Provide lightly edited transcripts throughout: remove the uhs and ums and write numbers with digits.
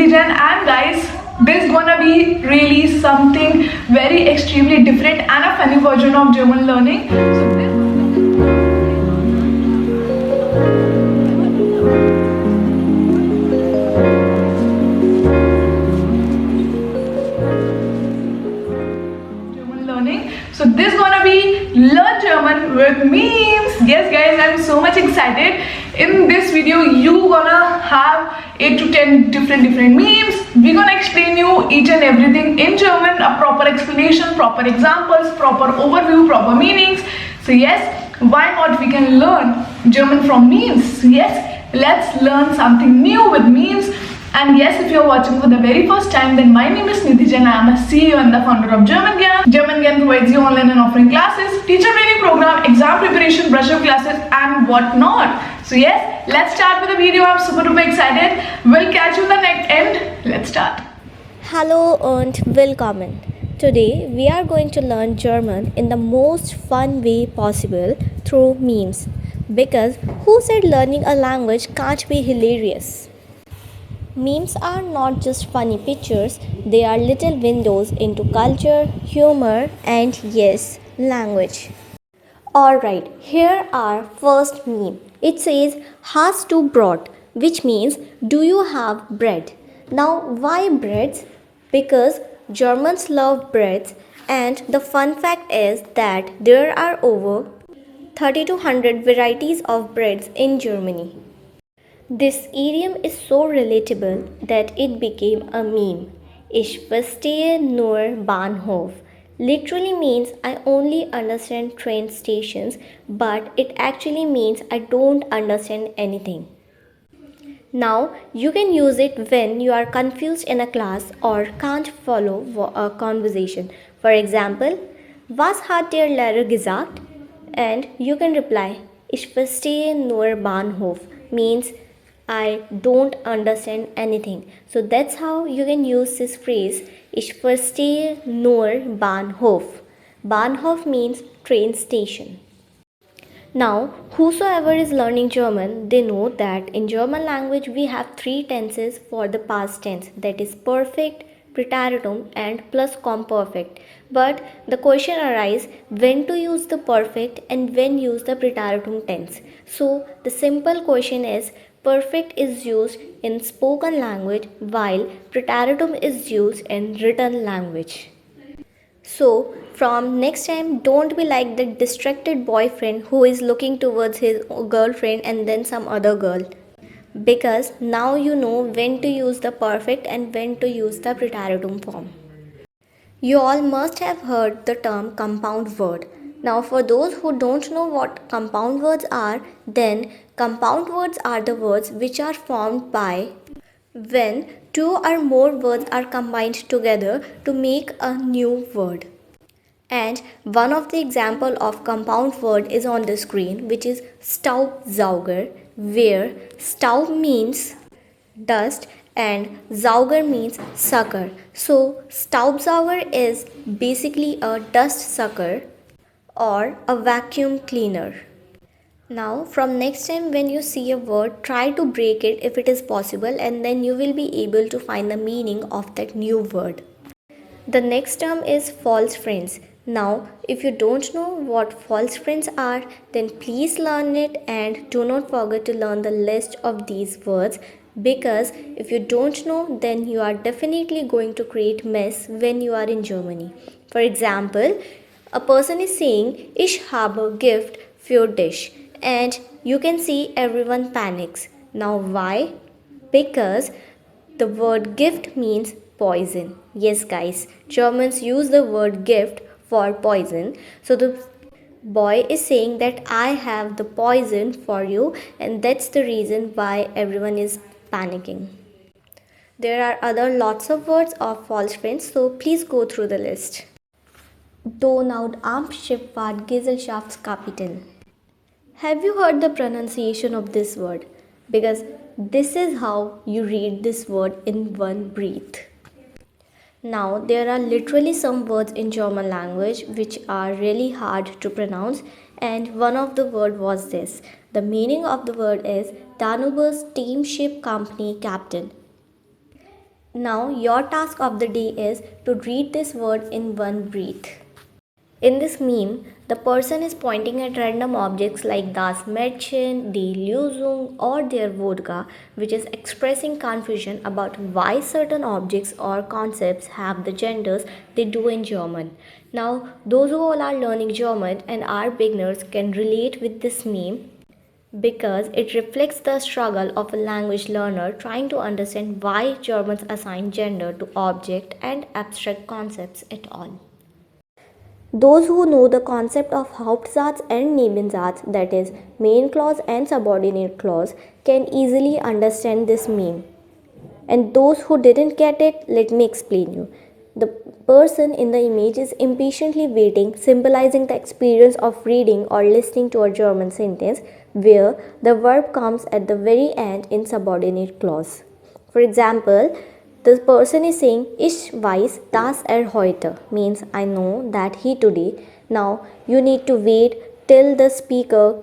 Nidhi Jain, and guys, this is gonna be really something very extremely different and a funny version of German learning. So this is gonna be Learn German with memes. Yes guys, I'm so much excited. In this video, you gonna have 8 to 10 different memes. We're gonna explain you each and everything in German, a proper explanation, proper examples, proper overview, proper meanings. So yes, why not we can learn German from memes? Yes, let's learn something new with memes. And yes, if you're watching for the very first time, then my name is Nidhi Jain. I am a CEO and the founder of Germangyan. Germangyan provides you online and offline classes, teacher training program, exam preparation, brush-up classes, and whatnot. So yes, let's start with the video. I'm super duper excited. We'll catch you in the next end. Let's start. Hallo und willkommen. Today we are going to learn German in the most fun way possible through memes. Because who said learning a language can't be hilarious? Memes are not just funny pictures, they are little windows into culture, humor, and yes, language. Alright, here our first meme. It says, Hast du Brot? Which means, do you have bread? Now, why breads? Because Germans love breads, and the fun fact is that there are over 3200 varieties of breads in Germany. This idiom is so relatable that it became a meme. Ich verstehe nur Bahnhof literally means I only understand train stations, but it actually means I don't understand anything. Now, you can use it when you are confused in a class or can't follow a conversation. For example, was hat der Lehrer gesagt? And you can reply, Ich verstehe nur Bahnhof means I don't understand anything. So that's how you can use this phrase, Ich verstehe nur Bahnhof. Bahnhof means train station. Now, whosoever is learning German, they know that in German language we have 3 tenses for the past tense, that is perfect, preteritum and plusquamperfect. But the question arises when to use the perfect and when use the preteritum tense. So the simple question is, perfect is used in spoken language while preteritum is used in written language. So, from next time, don't be like the distracted boyfriend who is looking towards his girlfriend and then some other girl. Because now you know when to use the perfect and when to use the preteritum form. You all must have heard the term compound word. Now, for those who don't know what compound words are, then compound words are the words which are formed by when 2 or more words are combined together to make a new word. And one of the example of compound word is on the screen, which is Staubsauger, where Staub means dust and Sauger means sucker. So Staubsauger is basically a dust sucker or a vacuum cleaner. Now from next time when you see a word, try to break it if it is possible, and then you will be able to find the meaning of that new word. The next term is false friends. Now, if you don't know what false friends are, then please learn it and do not forget to learn the list of these words, because if you don't know, then you are definitely going to create mess when you are in Germany. For example, a person is saying, Ich habe Gift für dich, and you can see everyone panics. Now why? Because the word gift means poison. Yes guys, Germans use the word gift for poison. So the boy is saying that I have the poison for you, and that's the reason why everyone is panicking. There are other lots of words of false friends, so please go through the list. Donau am Schifffahrtgesellschaftskapitel. Have you heard the pronunciation of this word? Because this is how you read this word in one breath. Now, there are literally some words in German language which are really hard to pronounce, and one of the word was this. The meaning of the word is Danube Steamship Company Captain. Now, your task of the day is to read this word in one breath. In this meme, the person is pointing at random objects like das Mädchen, die Lösung, or their vodka, which is expressing confusion about why certain objects or concepts have the genders they do in German. Now, those who all are learning German and are beginners can relate with this meme because it reflects the struggle of a language learner trying to understand why Germans assign gender to object and abstract concepts at all. Those who know the concept of Hauptsatz and Nebensatz, that is, main clause and subordinate clause, can easily understand this meme. And those who didn't get it, let me explain you. The person in the image is impatiently waiting, symbolizing the experience of reading or listening to a German sentence where the verb comes at the very end in subordinate clause. For example, the person is saying, Ich weiß, dass heute, means I know that he today. Now, you need to wait till the speaker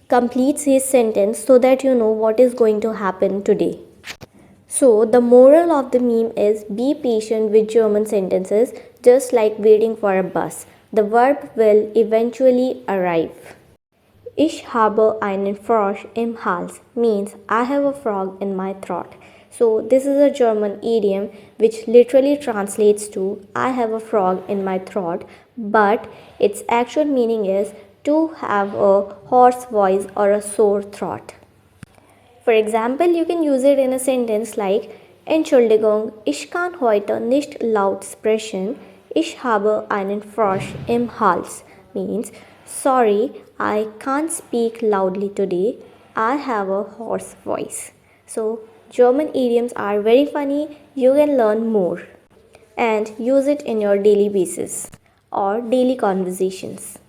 completes his sentence so that you know what is going to happen today. So, the moral of the meme is be patient with German sentences, just like waiting for a bus. The verb will eventually arrive. Ich habe einen Frosch im Hals means I have a frog in my throat. So, this is a German idiom which literally translates to I have a frog in my throat, but its actual meaning is to have a hoarse voice or a sore throat. For example, you can use it in a sentence like Entschuldigung, ich kann heute nicht laut sprechen. Ich habe einen Frosch im Hals means sorry, I can't speak loudly today. I have a hoarse voice. So, German idioms are very funny. You can learn more and use it in your daily basis or daily conversations.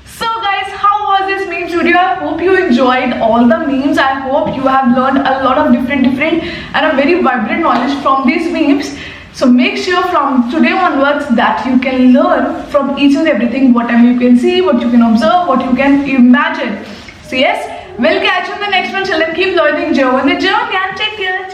So guys, how was this meme studio? I hope you enjoyed all the memes. I hope you have learned a lot of different and a very vibrant knowledge from these memes. So make sure from today onwards that you can learn from each and everything, whatever you can see, what you can observe, what you can imagine. So yes, we'll catch you in the next one. Till then, keep learning German with Germangyan. Take care.